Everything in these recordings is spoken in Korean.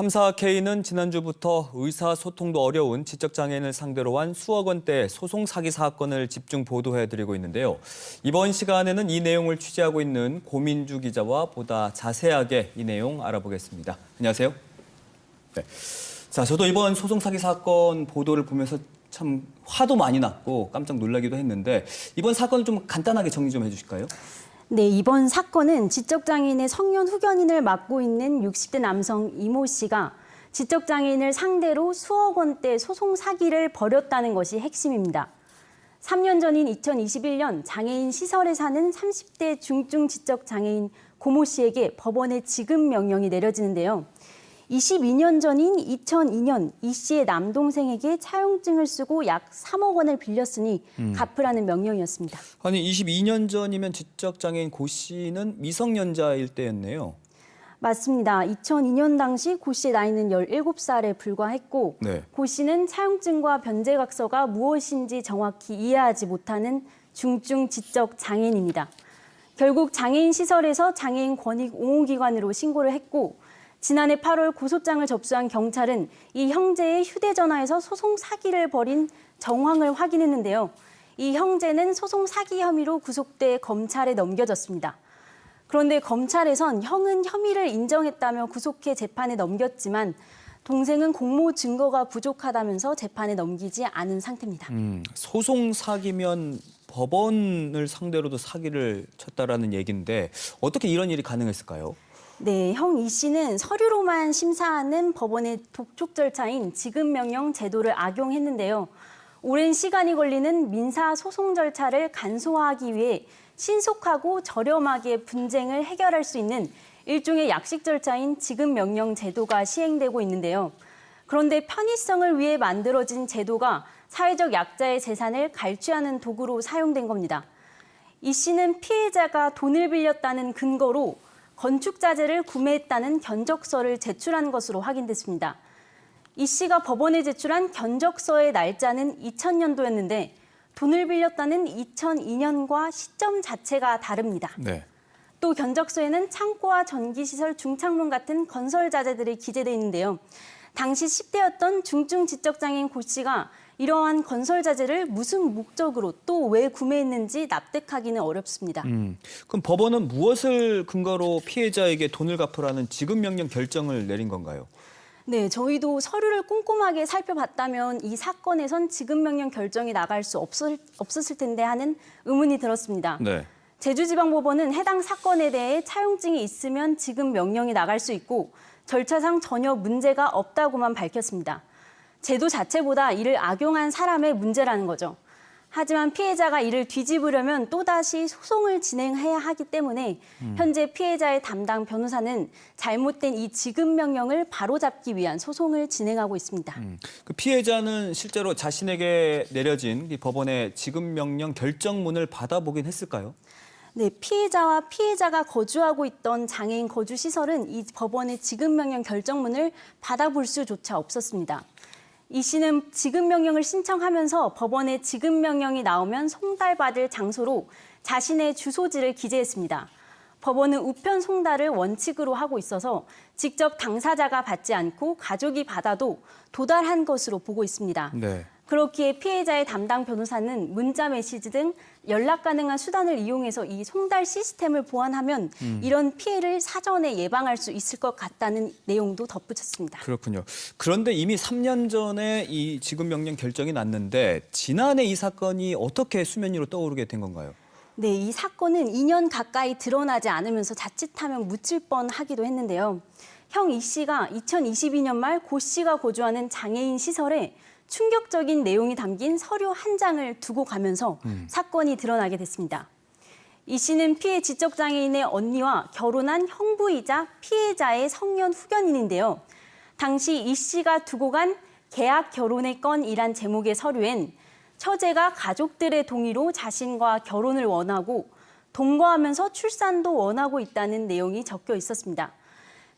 감사K는 지난주부터 의사소통도 어려운 지적장애인을 상대로 한 수억 원대 소송 사기 사건을 집중 보도해드리고 있는데요. 이번 시간에는 이 내용을 취재하고 있는 고민주 기자와 보다 자세하게 이 내용 알아보겠습니다. 안녕하세요. 네. 자, 저도 이번 소송 사기 사건 보도를 보면서 참 화도 많이 났고 깜짝 놀라기도 했는데 이번 사건을 좀 간단하게 정리 좀 해주실까요? 네, 이번 사건은 지적장애인의 성년 후견인을 맡고 있는 60대 남성 이모 씨가 지적장애인을 상대로 수억 원대 소송 사기를 벌였다는 것이 핵심입니다. 3년 전인 2021년 장애인 시설에 사는 30대 중증 지적장애인 고모 씨에게 법원의 지급 명령이 내려지는데요. 22년 전인 2002년 이 씨의 남동생에게 차용증을 쓰고 약 3억 원을 빌렸으니 갚으라는 명령이었습니다. 아니, 22년 전이면 지적장애인 고 씨는 미성년자일 때였네요. 맞습니다. 2002년 당시 고 씨의 나이는 17살에 불과했고 네. 고 씨는 차용증과 변제각서가 무엇인지 정확히 이해하지 못하는 중증 지적 장애인입니다. 결국 장애인 시설에서 장애인 권익 옹호기관으로 신고를 했고 지난해 8월 고소장을 접수한 경찰은 이 형제의 휴대전화에서 소송 사기를 벌인 정황을 확인했는데요. 이 형제는 소송 사기 혐의로 구속돼 검찰에 넘겨졌습니다. 그런데 검찰에선 형은 혐의를 인정했다며 구속해 재판에 넘겼지만 동생은 공모 증거가 부족하다면서 재판에 넘기지 않은 상태입니다. 소송 사기면 법원을 상대로도 사기를 쳤다라는 얘기인데 어떻게 이런 일이 가능했을까요? 네, 형 이 씨는 서류로만 심사하는 법원의 독촉 절차인 지급명령 제도를 악용했는데요. 오랜 시간이 걸리는 민사 소송 절차를 간소화하기 위해 신속하고 저렴하게 분쟁을 해결할 수 있는 일종의 약식 절차인 지급명령 제도가 시행되고 있는데요. 그런데 편의성을 위해 만들어진 제도가 사회적 약자의 재산을 갈취하는 도구로 사용된 겁니다. 이 씨는 피해자가 돈을 빌렸다는 근거로 건축자재를 구매했다는 견적서를 제출한 것으로 확인됐습니다. 이 씨가 법원에 제출한 견적서의 날짜는 2000년도였는데 돈을 빌렸다는 2002년과 시점 자체가 다릅니다. 네. 또 견적서에는 창고와 전기시설, 중창문 같은 건설 자재들이 기재돼 있는데요. 당시 10대였던 중증 지적장애인 고 씨가 이러한 건설 자재를 무슨 목적으로 또 왜 구매했는지 납득하기는 어렵습니다. 그럼 법원은 무엇을 근거로 피해자에게 돈을 갚으라는 지급명령 결정을 내린 건가요? 네, 저희도 서류를 꼼꼼하게 살펴봤다면 이 사건에선 지급명령 결정이 나갈 수 없었을 텐데 하는 의문이 들었습니다. 네. 제주지방법원은 해당 사건에 대해 차용증이 있으면 지급명령이 나갈 수 있고 절차상 전혀 문제가 없다고만 밝혔습니다. 제도 자체보다 이를 악용한 사람의 문제라는 거죠. 하지만 피해자가 이를 뒤집으려면 또다시 소송을 진행해야 하기 때문에 현재 피해자의 담당 변호사는 잘못된 이 지급명령을 바로잡기 위한 소송을 진행하고 있습니다. 그 피해자는 실제로 자신에게 내려진 이 법원의 지급명령 결정문을 받아보긴 했을까요? 네, 피해자가 거주하고 있던 장애인 거주시설은 이 법원의 지급명령 결정문을 받아볼 수조차 없었습니다. 이 씨는 지급명령을 신청하면서 법원에 지급명령이 나오면 송달받을 장소로 자신의 주소지를 기재했습니다. 법원은 우편 송달을 원칙으로 하고 있어서 직접 당사자가 받지 않고 가족이 받아도 도달한 것으로 보고 있습니다. 네. 그렇기에 피해자의 담당 변호사는 문자 메시지 등 연락 가능한 수단을 이용해서 이 송달 시스템을 보완하면 이런 피해를 사전에 예방할 수 있을 것 같다는 내용도 덧붙였습니다. 그렇군요. 그런데 이미 3년 전에 이 지급명령 결정이 났는데 지난해 이 사건이 어떻게 수면 위로 떠오르게 된 건가요? 네, 이 사건은 2년 가까이 드러나지 않으면서 자칫하면 묻힐 뻔하기도 했는데요. 형 이 씨가 2022년 말 고 씨가 거주하는 장애인 시설에 충격적인 내용이 담긴 서류 한 장을 두고 가면서 사건이 드러나게 됐습니다. 이 씨는 피해 지적장애인의 언니와 결혼한 형부이자 피해자의 성년 후견인인데요. 당시 이 씨가 두고 간 계약 결혼의 건이란 제목의 서류엔 처제가 가족들의 동의로 자신과 결혼을 원하고 동거하면서 출산도 원하고 있다는 내용이 적혀 있었습니다.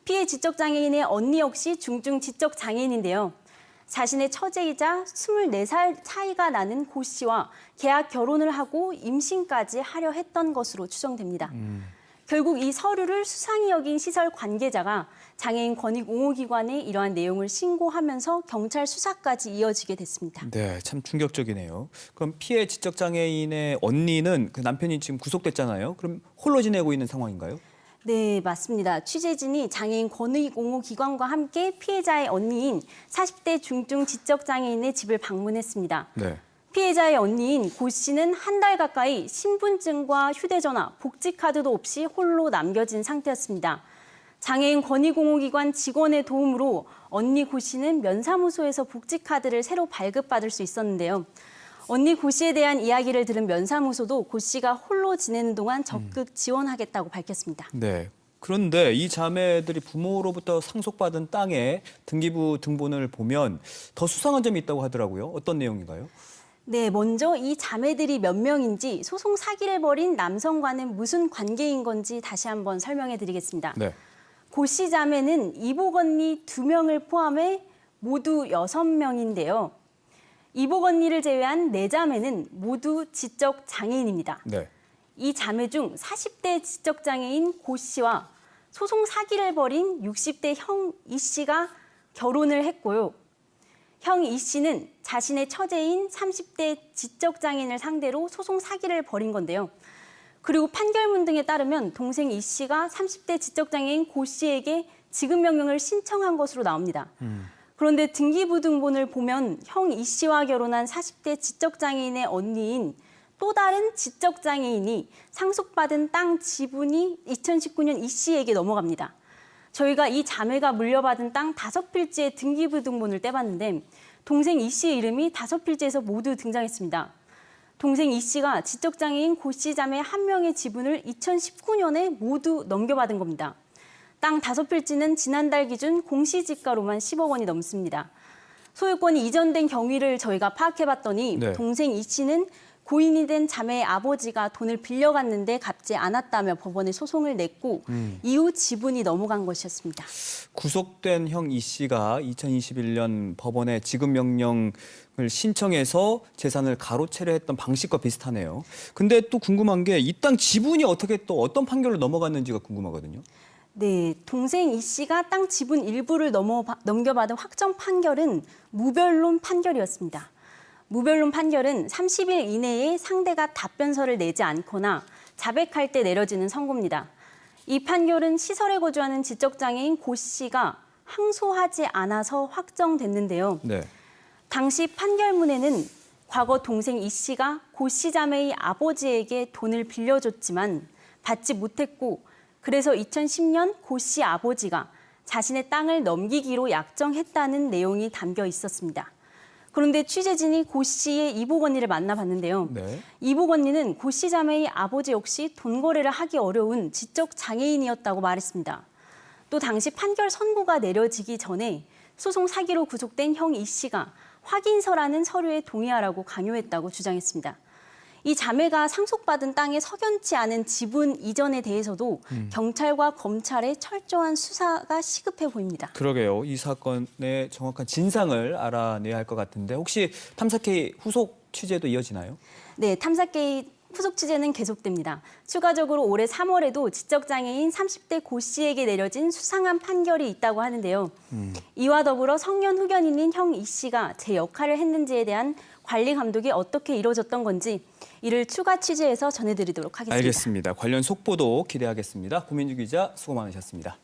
피해 지적장애인의 언니 역시 중증 지적장애인인데요. 자신의 처제이자 24살 차이가 나는 고 씨와 계약 결혼을 하고 임신까지 하려 했던 것으로 추정됩니다. 결국 이 서류를 수상히 여긴 시설 관계자가 장애인 권익 옹호기관에 이러한 내용을 신고하면서 경찰 수사까지 이어지게 됐습니다. 네, 참 충격적이네요. 그럼 피해 지적장애인의 언니는 그 남편이 지금 구속됐잖아요. 그럼 홀로 지내고 있는 상황인가요? 네, 맞습니다. 취재진이 장애인 권익 옹호기관과 함께 피해자의 언니인 40대 중증 지적장애인의 집을 방문했습니다. 네. 피해자의 언니인 고 씨는 한 달 가까이 신분증과 휴대전화, 복지카드도 없이 홀로 남겨진 상태였습니다. 장애인 권익옹호기관 직원의 도움으로 언니 고 씨는 면사무소에서 복지카드를 새로 발급받을 수 있었는데요. 언니 고 씨에 대한 이야기를 들은 면사무소도 고 씨가 홀로 지내는 동안 적극 지원하겠다고 밝혔습니다. 네. 그런데 이 자매들이 부모로부터 상속받은 땅의 등기부 등본을 보면 더 수상한 점이 있다고 하더라고요. 어떤 내용인가요? 네, 먼저 이 자매들이 몇 명인지 소송 사기를 벌인 남성과는 무슨 관계인 건지 다시 한번 설명해 드리겠습니다. 네. 고 씨 자매는 이복 언니 2명을 포함해 모두 6명인데요. 이복 언니를 제외한 4자매는 모두 지적 장애인입니다. 네. 이 자매 중 40대 지적 장애인 고 씨와 소송 사기를 벌인 60대 형 이 씨가 결혼을 했고요. 형 이 씨는 자신의 처제인 30대 지적 장애인을 상대로 소송 사기를 벌인 건데요. 그리고 판결문 등에 따르면 동생 이 씨가 30대 지적장애인 고 씨에게 지급명령을 신청한 것으로 나옵니다. 그런데 등기부등본을 보면 형 이 씨와 결혼한 40대 지적장애인의 언니인 또 다른 지적장애인이 상속받은 땅 지분이 2019년 이 씨에게 넘어갑니다. 저희가 이 자매가 물려받은 땅 5필지의 등기부등본을 떼봤는데 동생 이 씨의 이름이 5필지에서 모두 등장했습니다. 동생 이 씨가 지적장애인 고 씨 자매 한 명의 지분을 2019년에 모두 넘겨받은 겁니다. 땅 5필지는 지난달 기준 공시지가로만 10억 원이 넘습니다. 소유권이 이전된 경위를 저희가 파악해봤더니 네. 동생 이 씨는 고인이 된 자매의 아버지가 돈을 빌려갔는데 갚지 않았다며 법원에 소송을 냈고 이후 지분이 넘어간 것이었습니다. 구속된 형 이 씨가 2021년 법원에 지급명령을 신청해서 재산을 가로채려 했던 방식과 비슷하네요. 근데 또 궁금한 게 이 땅 지분이 어떻게 또 어떤 판결로 넘어갔는지가 궁금하거든요. 네, 동생 이 씨가 땅 지분 일부를 넘겨받은 확정 판결은 무변론 판결이었습니다. 무변론 판결은 30일 이내에 상대가 답변서를 내지 않거나 자백할 때 내려지는 선고입니다. 이 판결은 시설에 거주하는 지적장애인 고 씨가 항소하지 않아서 확정됐는데요. 네. 당시 판결문에는 과거 동생 이 씨가 고 씨 자매의 아버지에게 돈을 빌려줬지만 받지 못했고 그래서 2010년 고 씨 아버지가 자신의 땅을 넘기기로 약정했다는 내용이 담겨 있었습니다. 그런데 취재진이 고 씨의 이복 언니를 만나봤는데요. 네. 이복 언니는 고 씨 자매의 아버지 역시 돈 거래를 하기 어려운 지적 장애인이었다고 말했습니다. 또 당시 판결 선고가 내려지기 전에 소송 사기로 구속된 형 이 씨가 확인서라는 서류에 동의하라고 강요했다고 주장했습니다. 이 자매가 상속받은 땅에 석연치 않은 지분 이전에 대해서도 경찰과 검찰의 철저한 수사가 시급해 보입니다. 그러게요. 이 사건의 정확한 진상을 알아내야 할 것 같은데 혹시 탐사K 후속 취재도 이어지나요? 네, 탐사K 후속 취재는 계속됩니다. 추가적으로 올해 3월에도 지적장애인 30대 고 씨에게 내려진 수상한 판결이 있다고 하는데요. 이와 더불어 성년 후견인인 형 이 씨가 제 역할을 했는지에 대한 관리 감독이 어떻게 이루어졌던 건지 이를 추가 취재해서 전해드리도록 하겠습니다. 알겠습니다. 관련 속보도 기대하겠습니다. 고민주 기자 수고 많으셨습니다.